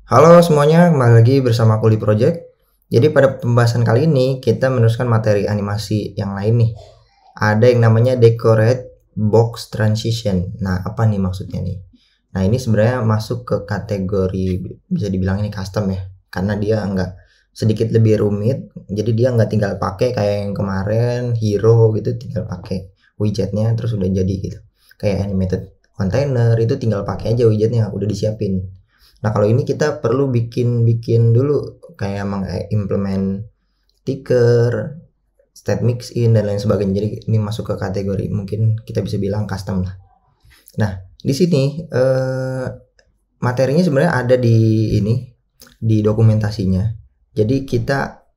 Halo semuanya, kembali lagi bersama Kuli Project. Jadi pada pembahasan kali ini kita meneruskan materi animasi yang lain nih. Ada yang namanya Decorate Box Transition. Nah, apa nih maksudnya nih? Nah, ini sebenarnya masuk ke kategori bisa dibilang ini custom ya. Karena dia nggak sedikit lebih rumit. Jadi dia nggak tinggal pakai kayak yang kemarin hero gitu, tinggal pakai widgetnya terus udah jadi gitu. Kayak animated container itu tinggal pakai aja widgetnya udah disiapin. Nah, kalau ini kita perlu bikin dulu kayak mengimplement ticker, state mix in dan lain sebagainya. Jadi ini masuk ke kategori mungkin kita bisa bilang custom lah. Nah, di sini materinya sebenarnya ada di ini di dokumentasinya. Jadi kita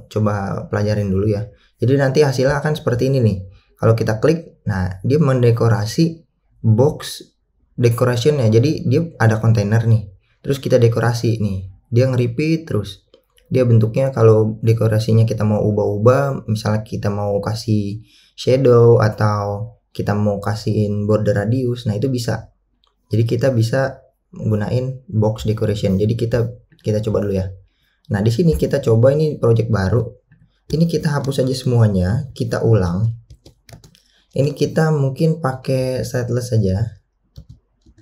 coba pelajarin dulu ya. Jadi nanti hasilnya akan seperti ini nih. Kalau kita klik, nah dia mendekorasi box decorationnya. Jadi dia ada kontainer nih. Terus kita dekorasi nih. Dia nge-repeat terus. Dia bentuknya kalau dekorasinya kita mau ubah-ubah, misalnya kita mau kasih shadow atau kita mau kasihin border radius, nah itu bisa. Jadi kita bisa menggunain box decoration. Jadi kita coba dulu ya. Nah, di sini kita coba ini project baru. Ini kita hapus aja semuanya, kita ulang. Ini kita mungkin pakai stateless saja.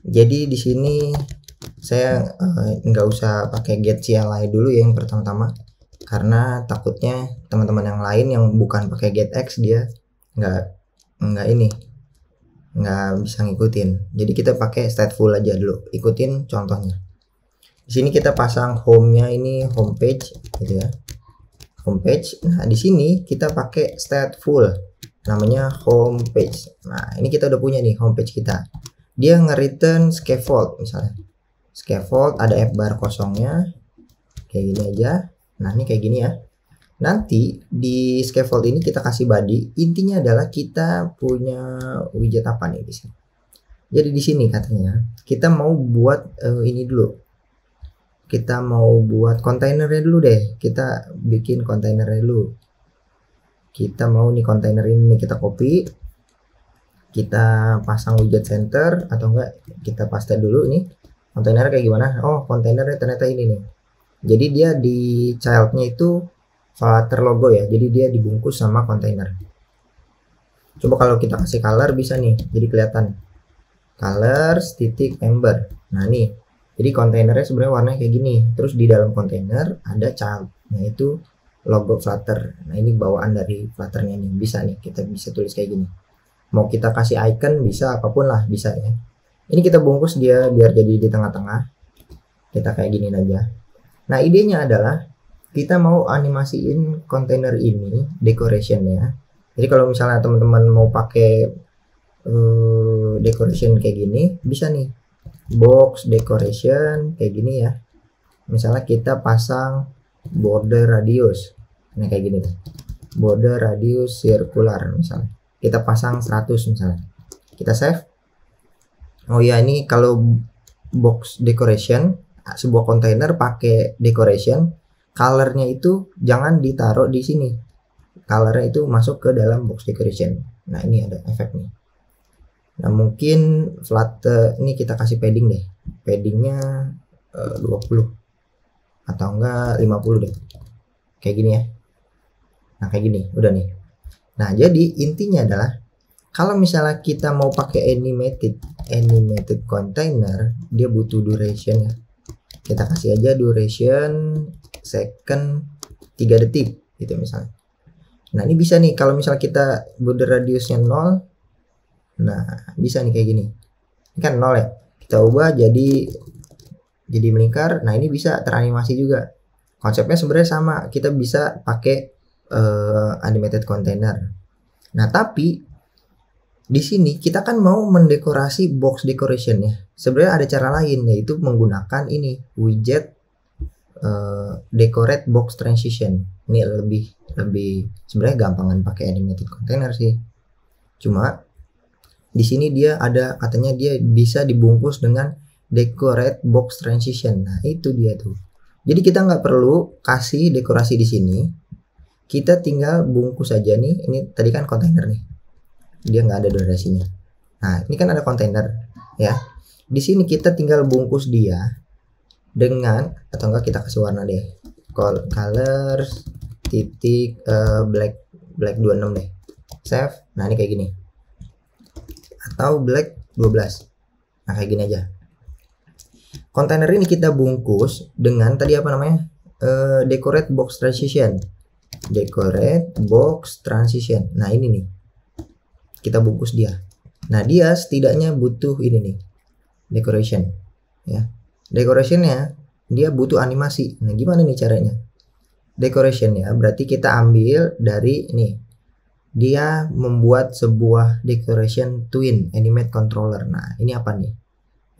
Jadi di sini saya nggak usah pakai get CLI dulu ya yang pertama-tama, karena takutnya teman-teman yang lain yang bukan pakai get X dia nggak ini nggak bisa ngikutin. Jadi kita pakai stateful aja dulu, ikutin contohnya. Di sini kita pasang home-nya ini homepage gitu ya. Homepage. Nah, di sini kita pakai stateful namanya homepage. Nah, ini kita udah punya nih homepage kita. Dia nge-return scaffold misalnya. Scaffold ada F-bar kosongnya. Kayak gini aja. Nah, ini kayak gini ya. Nanti di scaffold ini kita kasih body. Intinya adalah kita punya widget apa nih di sini. Jadi di sini katanya kita mau buat ini dulu. Kita mau buat kontainernya dulu deh. Kita bikin kontainernya dulu. Kita mau nih kontainer ini kita copy. Kita pasang widget center atau enggak kita paste dulu nih. Kontainernya kayak gimana? Oh, kontainernya ternyata ini nih. Jadi dia di childnya itu Flutter logo ya. Jadi dia dibungkus sama kontainer. Coba kalau kita kasih color bisa nih. Jadi kelihatan. Colors titik ember. Nah, nih. Jadi kontainernya sebenarnya warnanya kayak gini. Terus di dalam kontainer ada child, yaitu logo Flutter. Nah, ini bawaan dari Flutternya nih. Bisa nih, kita bisa tulis kayak gini. Mau kita kasih icon bisa, apapun lah bisa ya. Ini kita bungkus dia biar jadi di tengah-tengah. Kita kayak gini aja. Nah, idenya adalah kita mau animasiin kontainer ini decorationnya. Jadi kalau misalnya teman-teman mau pakai decoration kayak gini, bisa nih box decoration kayak gini ya. Misalnya kita pasang border radius, nah kayak gini tuh, border radius circular misalnya, kita pasang 100 misalnya, kita save. Oh ya, ini kalau box decoration sebuah kontainer pakai decoration, colornya itu jangan ditaruh di sini, colornya itu masuk ke dalam box decoration. Nah, ini ada efek nih. Nah, mungkin Flutter ini kita kasih padding deh, paddingnya 20 atau enggak 50 deh, kayak gini ya. Nah, kayak gini udah nih. Nah, jadi intinya adalah kalau misalnya kita mau pakai animated container, dia butuh duration ya. Kita kasih aja duration second 3 detik gitu misalnya. Nah, ini bisa nih kalau misalnya kita border radiusnya 0. Nah, bisa nih kayak gini. Ini kan 0 ya. Kita ubah jadi melingkar. Nah, ini bisa teranimasi juga. Konsepnya sebenarnya sama. Kita bisa pakai animated container. Nah, tapi di sini kita kan mau mendekorasi box decoration ya. Sebenarnya ada cara lain, yaitu menggunakan ini widget decorate box transition. Ini lebih sebenarnya gampangan pakai animated container sih. Cuma di sini dia ada katanya dia bisa dibungkus dengan decorate box transition. Nah, itu dia tuh. Jadi kita nggak perlu kasih dekorasi di sini. Kita tinggal bungkus aja nih. Ini tadi kan kontainer nih. Dia nggak ada durasinya. Nah, ini kan ada kontainer ya. Di sini kita tinggal bungkus dia. dengan, atau enggak kita kasih warna deh, colors titik black 26 deh, save. Nah ini kayak gini, atau black 12. Nah kayak gini aja. Kontainer ini kita bungkus dengan tadi apa namanya, decorate box transition, decorate box transition. Nah ini nih, kita bungkus dia. Nah dia setidaknya butuh ini nih, decoration ya. Decorationnya dia butuh animasi. Nah gimana nih caranya? Decorationnya berarti kita ambil dari ini, dia membuat sebuah decoration twin animate controller. Nah ini apa nih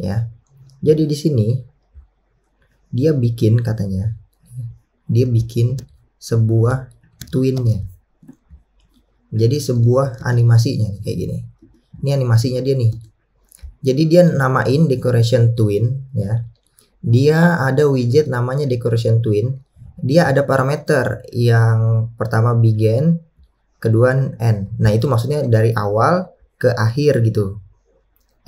ya? Jadi di sini dia bikin, katanya dia bikin sebuah twinnya, jadi sebuah animasinya kayak gini. Ini animasinya dia nih. Jadi dia namain decoration twin ya. Dia ada widget namanya decoration twin. Dia ada parameter yang pertama begin, kedua end. Nah itu maksudnya dari awal ke akhir gitu.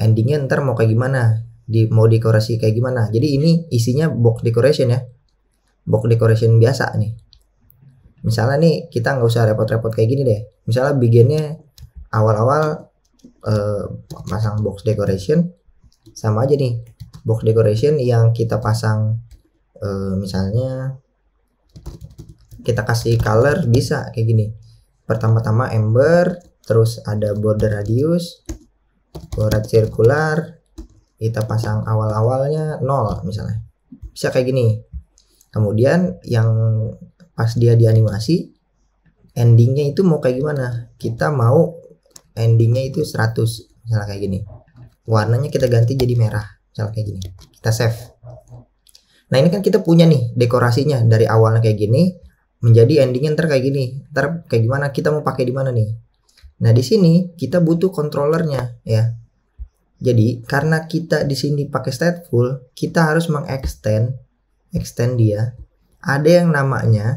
Endingnya ntar mau kayak gimana, mau dekorasi kayak gimana. Jadi ini isinya box decoration ya, box decoration biasa nih. Misalnya nih kita nggak usah repot-repot kayak gini deh. Misalnya beginnya awal-awal pasang box decoration, sama aja nih box decoration yang kita pasang, misalnya kita kasih color bisa kayak gini. Pertama-tama ember, terus ada border radius, border circular, kita pasang awal-awalnya 0 misalnya, bisa kayak gini. Kemudian yang pas dia dianimasi, endingnya itu mau kayak gimana, kita mau endingnya itu 100 misalnya kayak gini, warnanya kita ganti jadi merah misalnya kayak gini, kita save. Nah ini kan kita punya nih dekorasinya dari awalnya kayak gini menjadi endingnya ntar kayak gini. Ntar kayak gimana, kita mau pakai di mana nih. Nah di sini kita butuh controllernya ya. Jadi karena kita di sini pakai stateful, kita harus extend dia. Ada yang namanya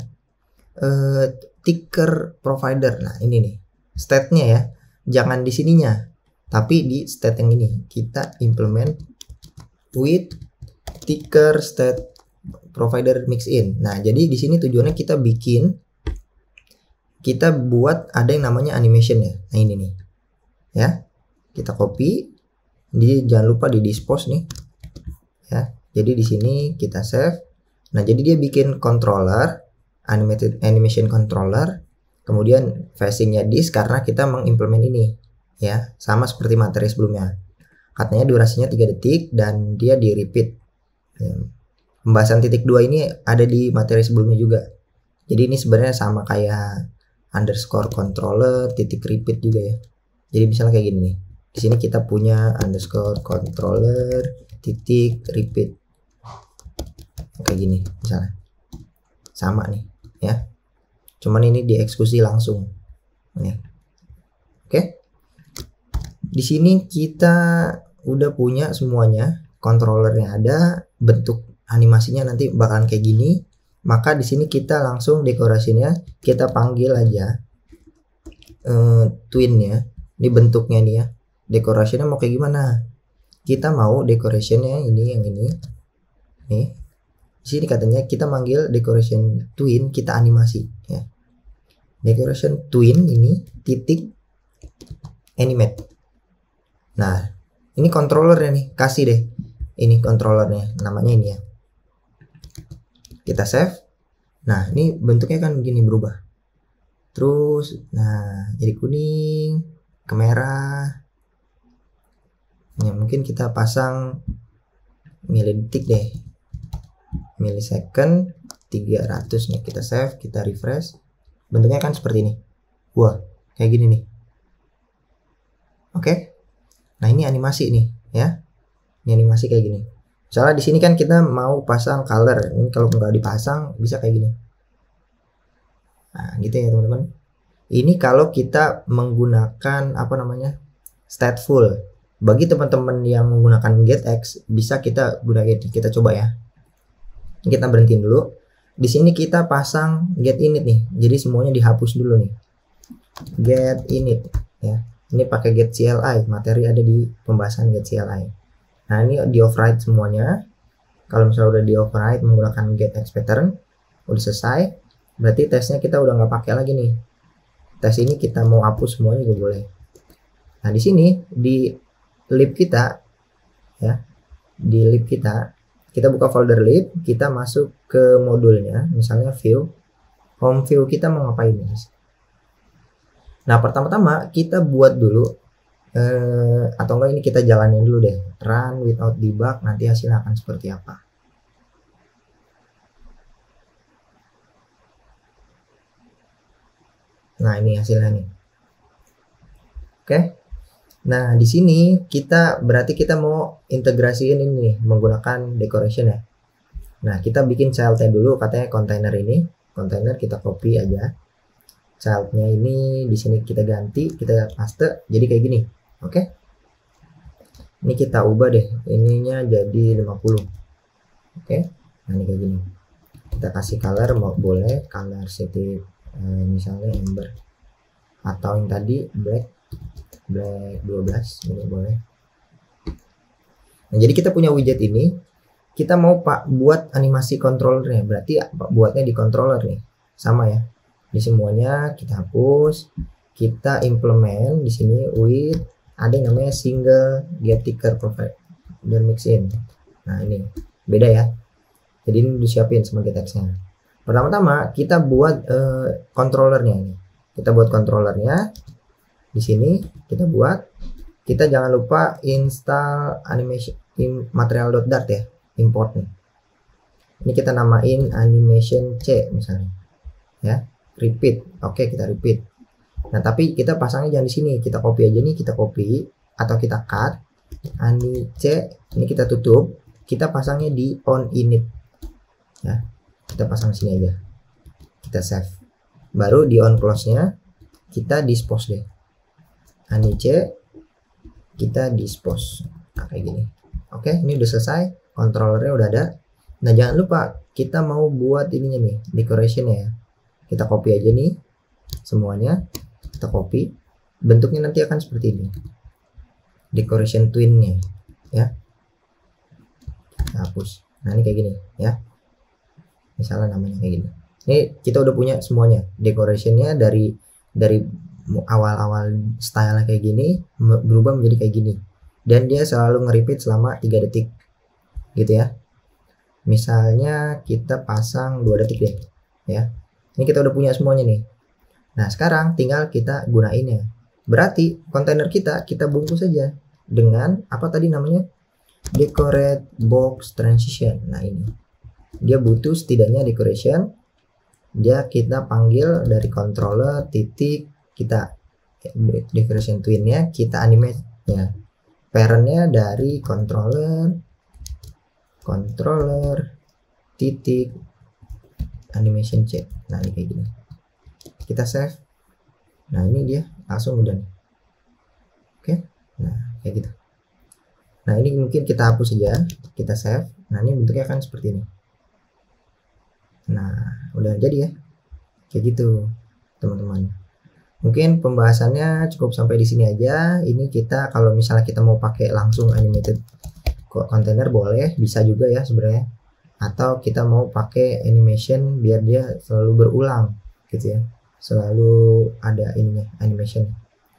ticker provider. Nah ini nih state-nya ya, jangan di sininya, tapi di state yang ini kita implement with ticker state provider mix in. Nah jadi di sini tujuannya kita buat ada yang namanya animation ya. Nah ini nih ya, kita copy, jangan lupa di dispose nih ya. Jadi di sini kita save. Nah jadi dia bikin controller, animation controller, kemudian facingnya disk karena kita mengimplement ini ya, sama seperti materi sebelumnya. Katanya durasinya 3 detik dan dia di repeat. Pembahasan titik 2 ini ada di materi sebelumnya juga. Jadi ini sebenarnya sama kayak underscore controller titik repeat juga ya. Jadi misalnya kayak gini nih. Di sini kita punya underscore controller titik repeat. Kayak gini misalnya. Sama nih ya. Cuman ini dieksekusi langsung. Nih. Oke. Di sini kita udah punya semuanya, controllernya ada, bentuk animasinya nanti bakalan kayak gini. Maka di sini kita langsung dekorasinya kita panggil aja twinnya. Ini bentuknya nih ya. Dekorasinya mau kayak gimana? Kita mau decorationnya ini yang ini. Nih. Di sini katanya kita manggil decoration twin, kita animasi ya. Decoration twin ini titik animate. Nah, ini controllernya nih, kasih deh. Ini controllernya, namanya ini ya. Kita save. Nah, ini bentuknya kan begini berubah. Terus, nah, jadi kuning ke merah. Ya, mungkin kita pasang milidetik deh. Millisecond 300 nih, kita save, kita refresh. Bentuknya kan seperti ini. Wah, kayak gini nih. Oke. Nah, ini animasi nih, ya. Ini animasi kayak gini. Misalnya di sini kan kita mau pasang color. Ini kalau nggak dipasang bisa kayak gini. Nah, gitu ya, teman-teman. Ini kalau kita menggunakan apa namanya? Stateful. Bagi teman-teman yang menggunakan getX, bisa kita gunakan, kita coba ya. Kita berhentiin dulu. Di sini kita pasang get init nih. Jadi semuanya dihapus dulu nih. Get init ya. Ini pakai get CLI, materi ada di pembahasan get CLI. Nah, ini di override semuanya. Kalau misalnya udah di override menggunakan get X pattern, udah selesai, berarti tesnya kita udah nggak pakai lagi nih. Tes ini kita mau hapus semuanya juga boleh. Nah di sini di lib kita ya, di lib kita buka folder lib, kita masuk ke modulnya, misalnya view, home view kita mau ngapain nih? Nah pertama-tama kita buat dulu atau enggak ini kita jalanin dulu deh, run without debug, nanti hasilnya akan seperti apa. Nah ini hasilnya nih. Oke. Nah di sini kita berarti kita mau integrasiin ini nih menggunakan decoration ya. Nah kita bikin childnya dulu, katanya container ini, container kita copy aja. Childnya ini di sini kita ganti, kita paste jadi kayak gini. Oke. Ini kita ubah deh, ininya jadi 50. Oke. Nah ini kayak gini. Kita kasih color, mau boleh color city misalnya ember, atau yang tadi black 12 ini boleh. Nah jadi kita punya widget ini, kita mau buat animasi controllernya, berarti buatnya di controller nih, sama ya. Di semuanya kita hapus, kita implement di sini with ada yang namanya single get ticker provider mixin. Nah ini beda ya. Jadi ini disiapin sebagai teksnya. Pertama-tama kita buat controllernya ini. Kita buat controllernya di sini. Kita buat. Kita jangan lupa install animation material.dart ya, importnya. Ini kita namain animation C misalnya. Ya, repeat. Oke, kita repeat. Nah, tapi kita pasangnya jangan di sini. Kita copy aja nih, kita copy atau kita cut. Ani C ini kita tutup. Kita pasangnya di on init. Ya. Kita pasang sini aja, kita save, baru di on close nya kita dispose deh, anic kita dispose. Nah, kayak gini. Oke, ini udah selesai, controllernya udah ada. Nah jangan lupa kita mau buat ininya nih, decoration ya, kita copy aja nih semuanya, kita copy, bentuknya nanti akan seperti ini, decoration twinnya ya, kita hapus. Nah ini kayak gini ya, misalnya namanya kayak gini. Ini kita udah punya semuanya, decorationnya dari awal-awal style kayak gini berubah menjadi kayak gini, dan dia selalu nge-repeat selama 3 detik gitu ya. Misalnya kita pasang 2 detik deh ya. Ini kita udah punya semuanya nih. Nah sekarang tinggal kita gunainnya. Berarti kontainer kita bungkus saja dengan apa tadi namanya, decorate box transition. Nah ini dia butuh setidaknya decoration, dia kita panggil dari controller titik, kita decoration twinnya kita animate ya, parentnya dari controller titik animation C. Nah ini kayak gini, kita save. Nah ini dia langsung udah nih. Oke, nah kayak gitu. Nah ini mungkin kita hapus saja, kita save. Nah ini bentuknya akan seperti ini. Nah udah jadi ya, kayak gitu teman-teman. Mungkin pembahasannya cukup sampai di sini aja. Ini kita kalau misalnya kita mau pakai langsung animated container boleh, bisa juga ya sebenarnya. Atau kita mau pakai animation biar dia selalu berulang gitu ya, selalu ada ininya animation.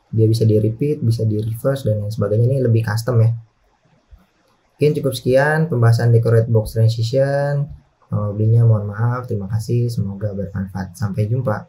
Dia bisa di repeat, bisa di reverse dan lain sebagainya. Ini lebih custom ya. Mungkin cukup sekian pembahasan decorate box transition. Lebihnya mohon maaf, terima kasih, semoga bermanfaat. Sampai jumpa.